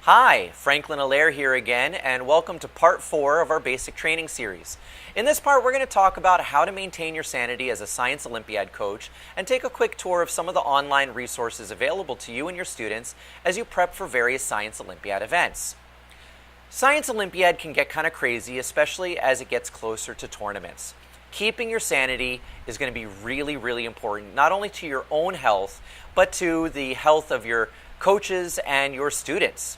Hi, Franklin Allaire here again, and welcome to part 4 of our basic training series. In this part, we're going to talk about how to maintain your sanity as a Science Olympiad coach and take a quick tour of some of the online resources available to you and your students as you prep for various Science Olympiad events. Science Olympiad can get kind of crazy, especially as it gets closer to tournaments. Keeping your sanity is going to be really important, not only to your own health, but to the health of your coaches and your students.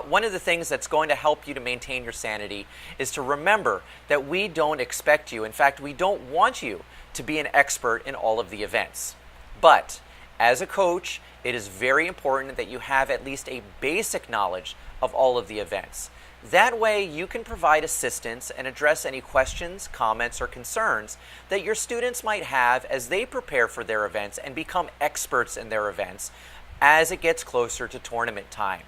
One of the things that's going to help you to maintain your sanity is to remember that we don't expect you, in fact, we don't want you to be an expert in all of the events. But as a coach, it is very important that you have at least a basic knowledge of all of the events. That way you can provide assistance and address any questions, comments, or concerns that your students might have as they prepare for their events and become experts in their events as it gets closer to tournament time.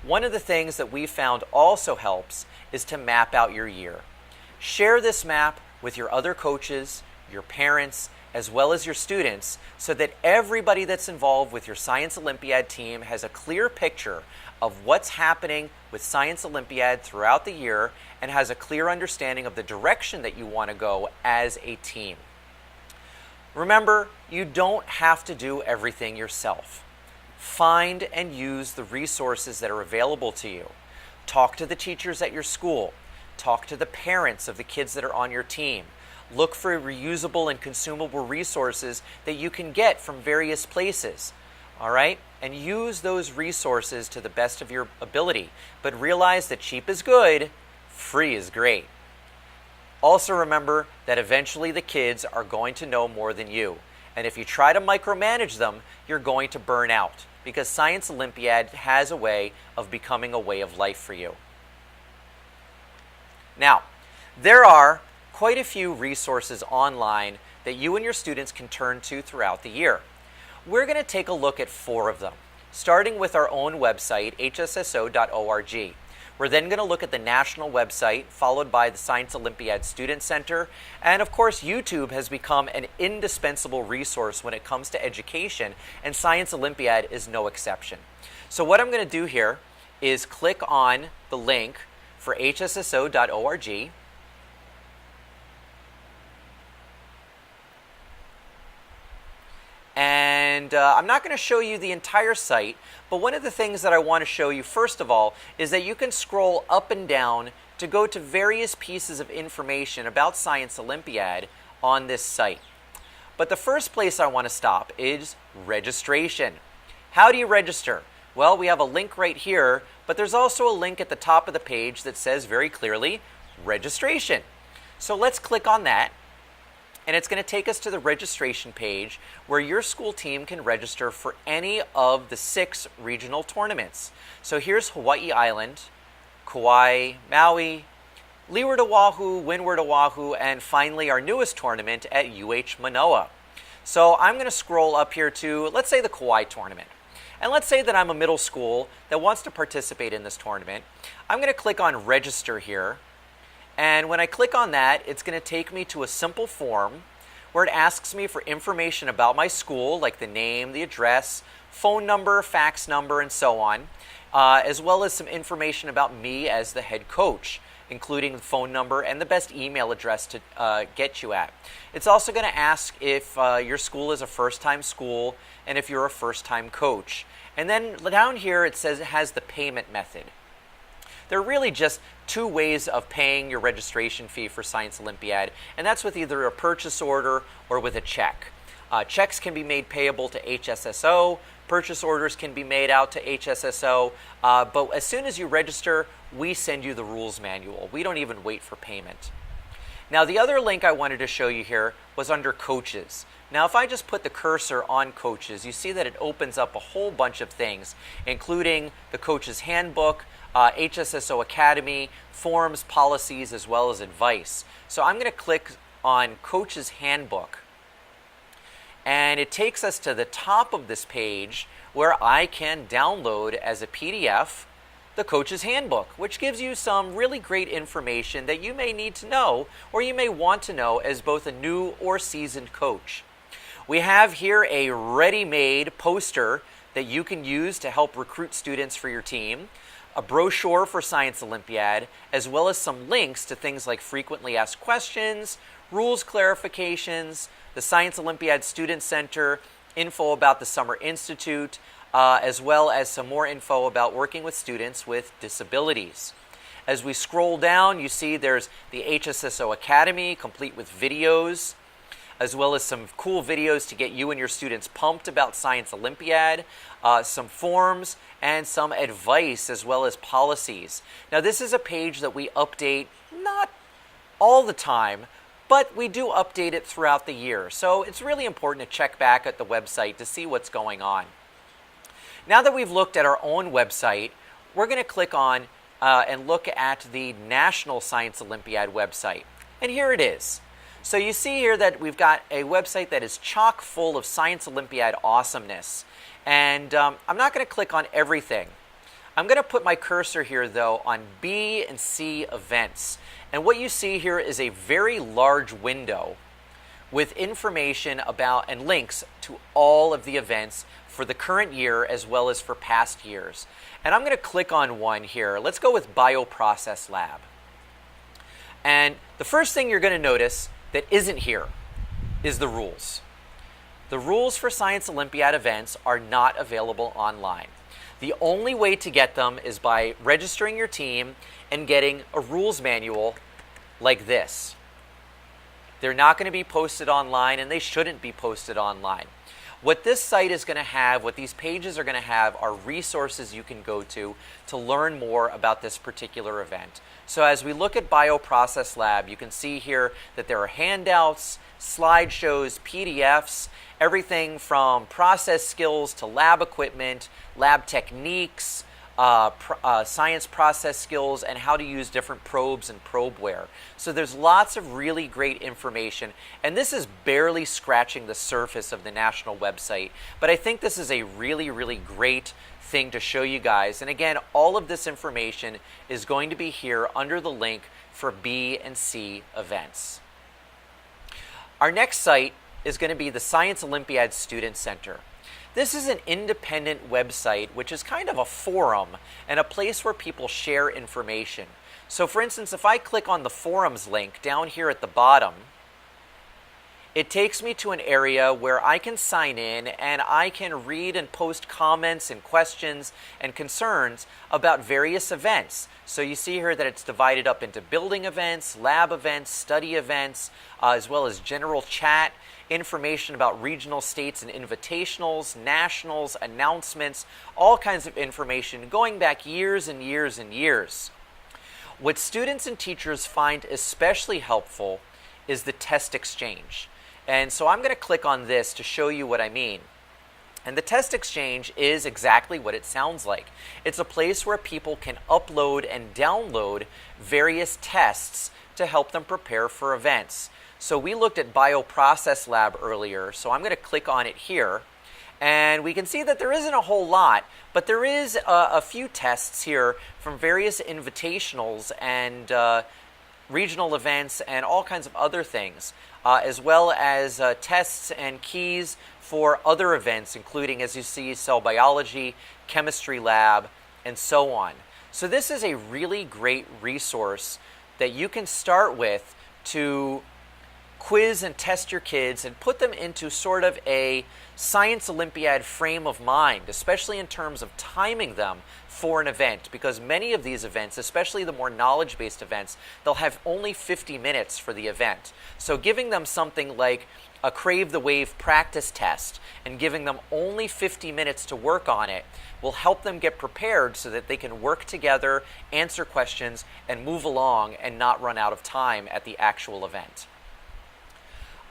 One of the things that we found also helps is to map out your year. Share this map with your other coaches, your parents, as well as your students so that everybody that's involved with your Science Olympiad team has a clear picture of what's happening with Science Olympiad throughout the year and has a clear understanding of the direction that you want to go as a team. Remember, you don't have to do everything yourself. Find and use the resources that are available to you. Talk to the teachers at your school. Talk to the parents of the kids that are on your team. Look for reusable and consumable resources that you can get from various places. All right? And use those resources to the best of your ability. But realize that cheap is good, free is great. Also remember that eventually the kids are going to know more than you. And if you try to micromanage them, you're going to burn out, because Science Olympiad has a way of becoming a way of life for you. Now, there are quite a few resources online that you and your students can turn to throughout the year. We're going to take a look at 4 of them, starting with our own website, hsso.org. We're then going to look at the national website, followed by the Science Olympiad Student Center, and of course YouTube has become an indispensable resource when it comes to education, and Science Olympiad is no exception. So what I'm going to do here is click on the link for hsso.org. And I'm not going to show you the entire site, but one of the things that I want to show you first of all is that you can scroll up and down to go to various pieces of information about Science Olympiad on this site. But the first place I want to stop is registration. How do you register? Well, we have a link right here, but there's also a link at the top of the page that says very clearly, registration. So let's click on that. And it's going to take us to the registration page where your school team can register for any of the 6 regional tournaments. So here's Hawaii Island, Kauai, Maui, Leeward Oahu, Windward Oahu, and finally our newest tournament at UH Manoa. So I'm going to scroll up here to, let's say, the Kauai tournament. And let's say that I'm a middle school that wants to participate in this tournament. I'm going to click on register here. And when I click on that, it's going to take me to a simple form where it asks me for information about my school, like the name, the address, phone number, fax number, and so on, as well as some information about me as the head coach, including the phone number and the best email address to get you at. It's also going to ask if your school is a first-time school and if you're a first-time coach. And then down here it says it has the payment method. There are really just 2 ways of paying your registration fee for Science Olympiad, and that's with either a purchase order or with a check. Checks can be made payable to HSSO, purchase orders can be made out to HSSO, but as soon as you register, we send you the rules manual. We don't even wait for payment. Now, the other link I wanted to show you here was under coaches. Now, if I just put the cursor on coaches, you see that it opens up a whole bunch of things, including the coach's handbook, HSSO Academy, forms, policies, as well as advice. So I'm going to click on Coach's Handbook. And it takes us to the top of this page where I can download as a PDF the Coach's Handbook, which gives you some really great information that you may need to know or you may want to know as both a new or seasoned coach. We have here a ready-made poster that you can use to help recruit students for your team, a brochure for Science Olympiad, as well as some links to things like frequently asked questions, rules clarifications, the Science Olympiad Student Center, info about the Summer Institute, as well as some more info about working with students with disabilities. As we scroll down, you see there's the HSSO Academy, complete with videos, as well as some cool videos to get you and your students pumped about Science Olympiad, some forms, and some advice as well as policies. Now, this is a page that we update not all the time, but we do update it throughout the year. So it's really important to check back at the website to see what's going on. Now that we've looked at our own website, we're going to click on and look at the National Science Olympiad website. And here it is. So you see here that we've got a website that is chock full of Science Olympiad awesomeness. And I'm not going to click on everything. I'm going to put my cursor here, though, on B and C events. And what you see here is a very large window with information about and links to all of the events for the current year as well as for past years. And I'm going to click on one here. Let's go with Bioprocess Lab. And the first thing you're going to notice that isn't here is the rules. The rules for Science Olympiad events are not available online. The only way to get them is by registering your team and getting a rules manual like this. They're not going to be posted online, and they shouldn't be posted online. What this site is going to have, what these pages are going to have, are resources you can go to learn more about this particular event. So as we look at Bioprocess Lab, you can see here that there are handouts, slideshows, PDFs, everything from process skills to lab equipment, lab techniques, science process skills, and how to use different probes and probeware. So there's lots of really great information, and this is barely scratching the surface of the national website, but I think this is a really, really great thing to show you guys. And again, all of this information is going to be here under the link for B and C events. Our next site is going to be the Science Olympiad Student Center. This is an independent website, which is kind of a forum and a place where people share information. So for instance, if I click on the forums link down here at the bottom, it takes me to an area where I can sign in and I can read and post comments and questions and concerns about various events. So you see here that it's divided up into building events, lab events, study events, as well as general chat, information about regional, states, and invitationals, nationals, announcements, all kinds of information going back years and years and years. What students and teachers find especially helpful is the test exchange. And so I'm going to click on this to show you what I mean. And the test exchange is exactly what it sounds like. It's a place where people can upload and download various tests to help them prepare for events. So we looked at Bioprocess Lab earlier, so I'm going to click on it here. And we can see that there isn't a whole lot, but there is a few tests here from various invitationals and regional events and all kinds of other things, as well as tests and keys for other events, including, as you see, cell biology, chemistry lab, and so on. So this is a really great resource that you can start with to quiz and test your kids and put them into sort of a Science Olympiad frame of mind, especially in terms of timing them for an event, because many of these events, especially the more knowledge-based events, they'll have only 50 minutes for the event. So giving them something like a Crave the Wave practice test and giving them only 50 minutes to work on it will help them get prepared so that they can work together, answer questions, and move along and not run out of time at the actual event.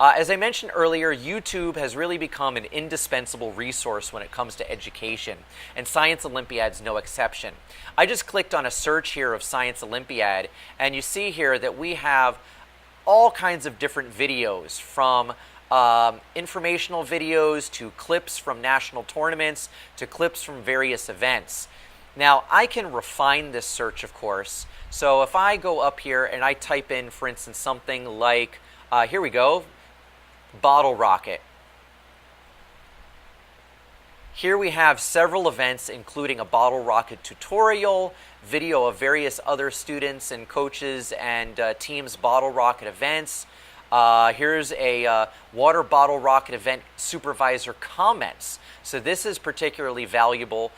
As I mentioned earlier, YouTube has really become an indispensable resource when it comes to education, and Science Olympiad's no exception. I just clicked on a search here of Science Olympiad, and you see here that we have all kinds of different videos, from informational videos to clips from national tournaments to clips from various events. Now, I can refine this search, of course. So if I go up here and I type in, for instance, something like, here we go, bottle rocket. Here we have several events, including a bottle rocket tutorial, video of various other students and coaches and teams' bottle rocket events. Here's a water bottle rocket event supervisor comments. So this is particularly valuable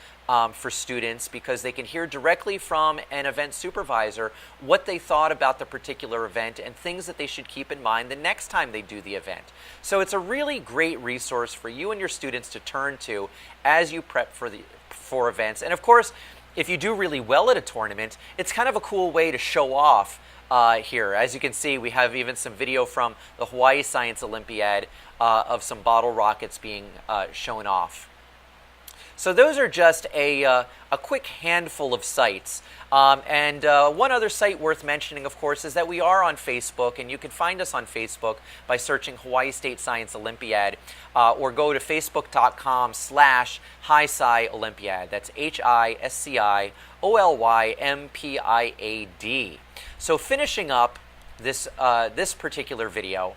for students because they can hear directly from an event supervisor what they thought about the particular event and things that they should keep in mind the next time they do the event. So it's a really great resource for you and your students to turn to as you prep for events. And of course, if you do really well at a tournament, it's kind of a cool way to show off here. As you can see, we have even some video from the Hawaii Science Olympiad of some bottle rockets being shown off. So those are just a quick handful of sites. And one other site worth mentioning, of course, is that we are on Facebook, and you can find us on Facebook by searching Hawaii State Science Olympiad, or go to facebook.com/HiSci Olympiad. That's HISCI-OLYMPIAD. So finishing up this particular video,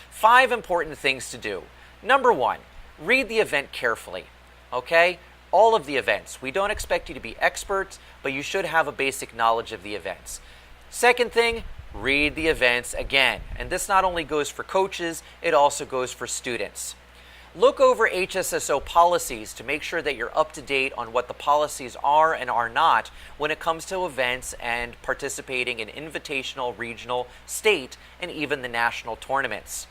5 important things to do. Number 1, read the event carefully. Okay? All of the events. We don't expect you to be experts, but you should have a basic knowledge of the events. Second thing, read the events again. And this not only goes for coaches, it also goes for students. Look over HSSO policies to make sure that you're up to date on what the policies are and are not when it comes to events and participating in invitational, regional, state, and even the national tournaments.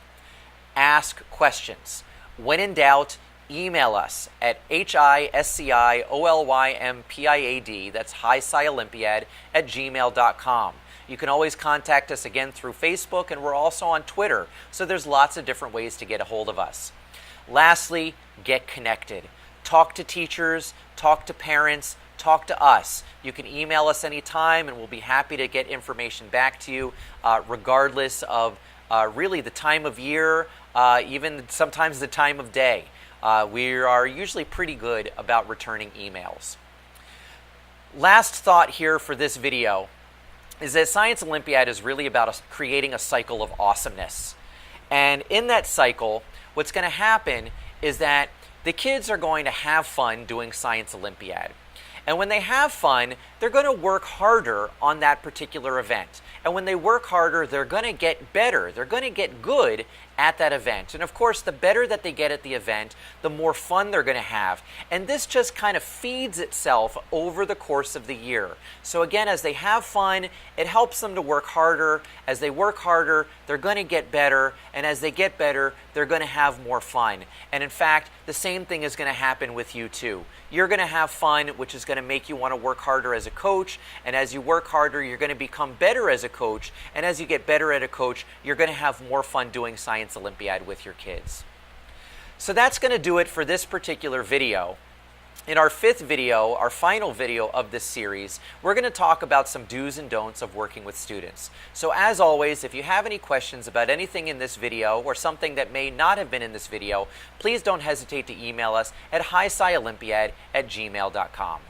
Ask questions. When in doubt, email us at HISCIOLYMPIAD, that's HiSciOlympiad, @gmail.com. You can always contact us again through Facebook, and we're also on Twitter, so there's lots of different ways to get a hold of us. Lastly, get connected. Talk to teachers, talk to parents, talk to us. You can email us anytime, and we'll be happy to get information back to you, regardless of really the time of year, even sometimes the time of day. We are usually pretty good about returning emails. Last thought here for this video is that Science Olympiad is really about creating a cycle of awesomeness. And in that cycle, what's going to happen is that the kids are going to have fun doing Science Olympiad. And when they have fun, they're going to work harder on that particular event. And when they work harder, they're going to get better. They're going to get good at that event. And of course, the better that they get at the event, the more fun they're going to have. And this just kind of feeds itself over the course of the year. So again, as they have fun, it helps them to work harder. As they work harder, they're going to get better. And as they get better, they're going to have more fun. And in fact, the same thing is going to happen with you too. You're going to have fun, which is going to make you want to work harder as a coach. And as you work harder, you're going to become better as a coach. And as you get better at a coach, you're going to have more fun doing Science Olympiad with your kids. So that's going to do it for this particular video. In our 5th video, our final video of this series, we're going to talk about some do's and don'ts of working with students. So as always, if you have any questions about anything in this video or something that may not have been in this video, please don't hesitate to email us at HiSciOlympiad@gmail.com.